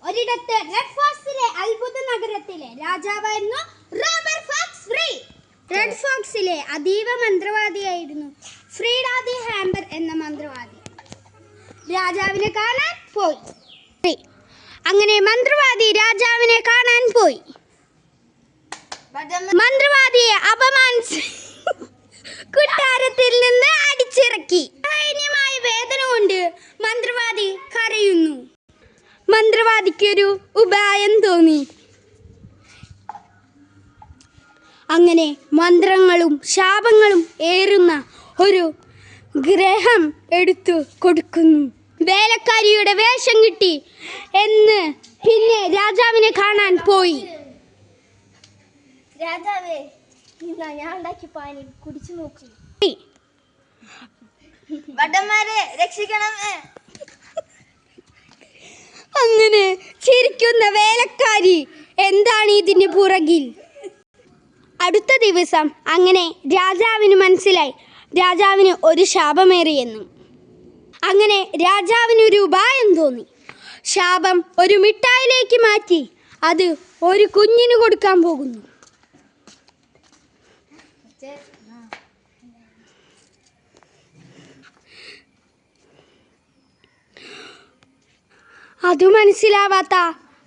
ഒരിടത്ത് റെഡ് ഫോക്സിലെ അത്ഭുത നഗരത്തിലെ രാജാവായിരുന്നു റോബർട്ട് ഫോക്സ് ഫ്രീഡ്. റെഡ് ഫോക്സിലെ അതീവ മന്ത്രവാദിയായിരുന്നു ഫ്രീഡ ദി ഹാമ്പർ എന്ന മന്ത്രവാദി. രാജാവിനെ കാണാൻ പോയി. അങ്ങനെ മന്ത്രവാദി രാജാവിനെ കാണാൻ പോയി. മന്ത്രവാദിയെ അപമാനിച്ച് കൊട്ടാരത്തിൽ നിന്ന് അടിച്ചിറക്കി. ദയനീയമായ വേദന കൊണ്ട് മന്ത്രവാദി കരയുന്നു. മന്ത്രവാദിക്കൊരു ഉപായം തോന്നി. അങ്ങനെ മന്ത്രങ്ങളും ശാപങ്ങളും ഏറുന്ന ഒരു ഗ്രഹം എടുത്തു കൊടുക്കുന്നു. വേലക്കാരിയുടെ വേഷം കിട്ടി എന്ന് പിന്നെ രാജാവിനെ കാണാൻ പോയി. രാജാവേ, ഞാൻ ഉണ്ടാക്കി പാനി കുടിച്ചു നോക്കി. ഭടന്മാരെ രക്ഷിക്കണമേ. അങ്ങനെ ചിരിക്കുന്ന വേലക്കാരി എന്താണ് ഇതിന് പുറകിൽ? അടുത്ത ദിവസം അങ്ങനെ രാജാവിന് മനസ്സിലായി രാജാവിന് ഒരു ശാപമേറിയെന്ന്. അങ്ങനെ രാജാവിനൊരു ഉപായം തോന്നി. ശാപം ഒരു മിഠായിലേക്ക് മാറ്റി അത് ഒരു കുഞ്ഞിന് കൊടുക്കാൻ പോകുന്നു. അത് മനസ്സിലാവാത്ത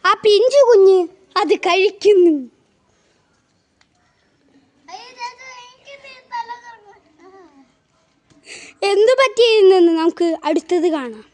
ആ പിഞ്ചു കുഞ്ഞ് അത് കഴിക്കുന്നു. എന്തു പറ്റിയെന്ന് നമുക്ക് അടുത്തത് കാണാം.